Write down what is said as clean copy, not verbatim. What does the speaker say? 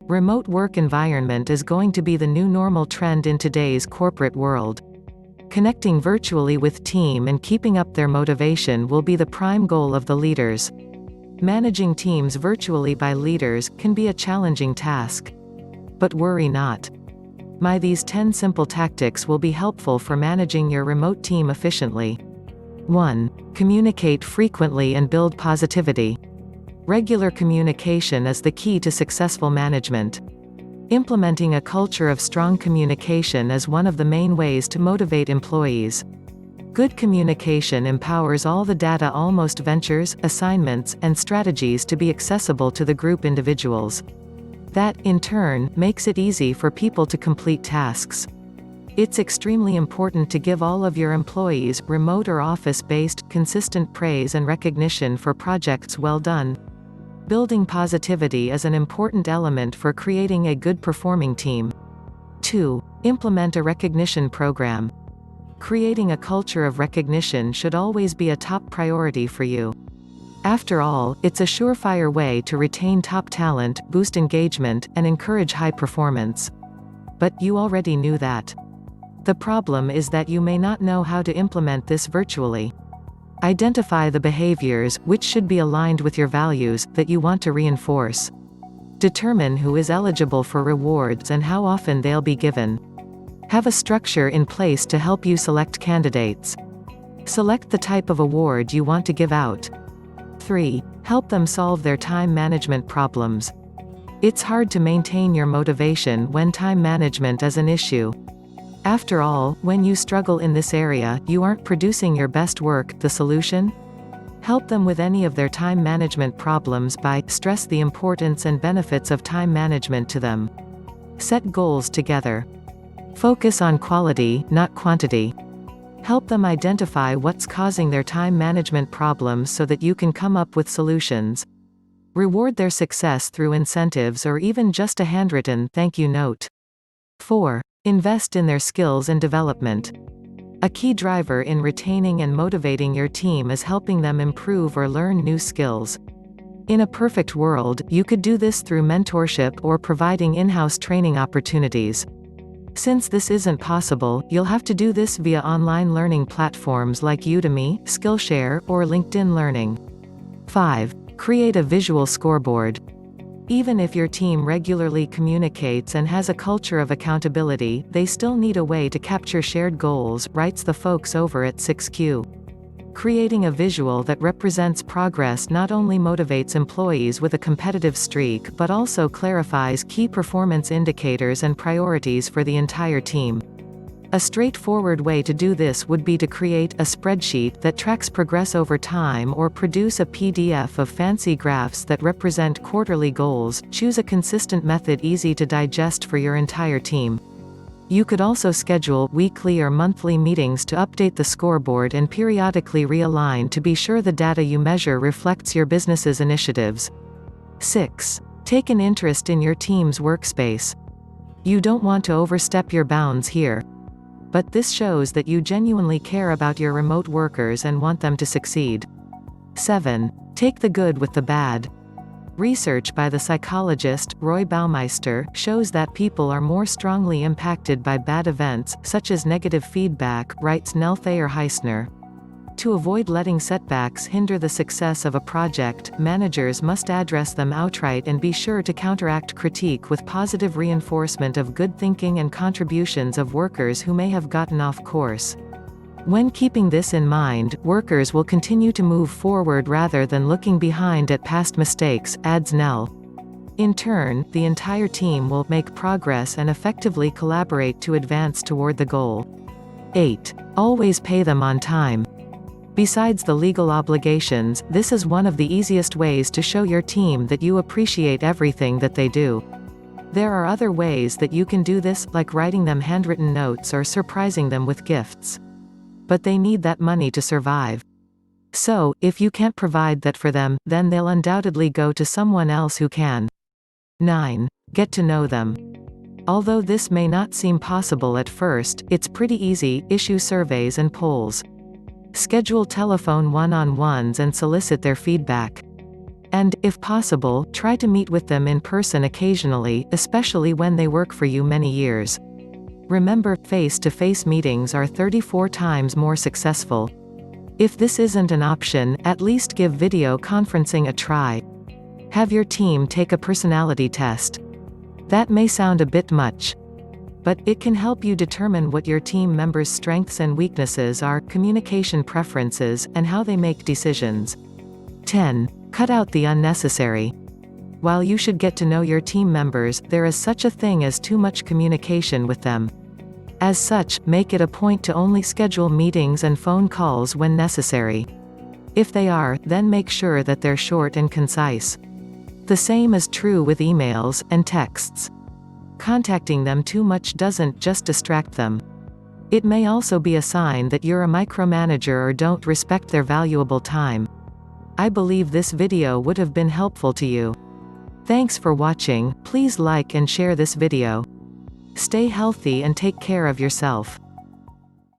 Remote work environment is going to be the new normal trend in today's corporate world. Connecting virtually with team and keeping up their motivation will be the prime goal of the leaders. Managing teams virtually by leaders can be a challenging task. But worry not. These 10 simple tactics will be helpful for managing your remote team efficiently. 1. Communicate frequently and build positivity. Regular communication is the key to successful management. Implementing a culture of strong communication is one of the main ways to motivate employees. Good communication empowers all the data, almost ventures, assignments, and strategies to be accessible to the group individuals. That, in turn, makes it easy for people to complete tasks. It's extremely important to give all of your employees, remote or office-based, consistent praise and recognition for projects well done. Building positivity is an important element for creating a good performing team. 2. Implement a recognition program. Creating a culture of recognition should always be a top priority for you. After all, it's a surefire way to retain top talent, boost engagement, and encourage high performance. But you already knew that. The problem is that you may not know how to implement this virtually. Identify the behaviors, which should be aligned with your values, that you want to reinforce. Determine who is eligible for rewards and how often they'll be given. Have a structure in place to help you select candidates. Select the type of award you want to give out. 3. Help them solve their time management problems. It's hard to maintain your motivation when time management is an issue. After all, when you struggle in this area, you aren't producing your best work. The solution? Help them with any of their time management problems by stress the importance and benefits of time management to them. Set goals together. Focus on quality, not quantity. Help them identify what's causing their time management problems so that you can come up with solutions. Reward their success through incentives or even just a handwritten thank you note. 4. Invest in their skills and development. A key driver in retaining and motivating your team is helping them improve or learn new skills. In a perfect world, you could do this through mentorship or providing in-house training opportunities. Since this isn't possible, you'll have to do this via online learning platforms like Udemy, Skillshare, or LinkedIn Learning. 5. Create a visual scoreboard. Even if your team regularly communicates and has a culture of accountability, they still need a way to capture shared goals, writes the folks over at 6Q. Creating a visual that represents progress not only motivates employees with a competitive streak but also clarifies key performance indicators and priorities for the entire team. A straightforward way to do this would be to create a spreadsheet that tracks progress over time or produce a PDF of fancy graphs that represent quarterly goals. Choose a consistent method easy to digest for your entire team. You could also schedule weekly or monthly meetings to update the scoreboard and periodically realign to be sure the data you measure reflects your business's initiatives. 6. Take an interest in your team's workspace. You don't want to overstep your bounds here. But this shows that you genuinely care about your remote workers and want them to succeed. 7. Take the good with the bad. Research by the psychologist, Roy Baumeister, shows that people are more strongly impacted by bad events, such as negative feedback, writes Nell Thayer-Heisner. To avoid letting setbacks hinder the success of a project, managers must address them outright and be sure to counteract critique with positive reinforcement of good thinking and contributions of workers who may have gotten off course. When keeping this in mind, workers will continue to move forward rather than looking behind at past mistakes, adds Nell. In turn, the entire team will make progress and effectively collaborate to advance toward the goal. 8. Always pay them on time. Besides the legal obligations, this is one of the easiest ways to show your team that you appreciate everything that they do. There are other ways that you can do this, like writing them handwritten notes or surprising them with gifts. But they need that money to survive. So, if you can't provide that for them, then they'll undoubtedly go to someone else who can. 9. Get to know them. Although this may not seem possible at first, it's pretty easy. Issue surveys and polls. Schedule telephone one-on-ones and solicit their feedback. And, if possible, try to meet with them in person occasionally, especially when they work for you many years. Remember, face-to-face meetings are 34 times more successful. If this isn't an option, at least give video conferencing a try. Have your team take a personality test. That may sound a bit much, but it can help you determine what your team members' strengths and weaknesses are, communication preferences, and how they make decisions. 10. Cut out the unnecessary. While you should get to know your team members, there is such a thing as too much communication with them. As such, make it a point to only schedule meetings and phone calls when necessary. If they are, then make sure that they're short and concise. The same is true with emails and texts. Contacting them too much doesn't just distract them. It may also be a sign that you're a micromanager or don't respect their valuable time. I believe this video would have been helpful to you. Thanks for watching. Please like and share this video. Stay healthy and take care of yourself.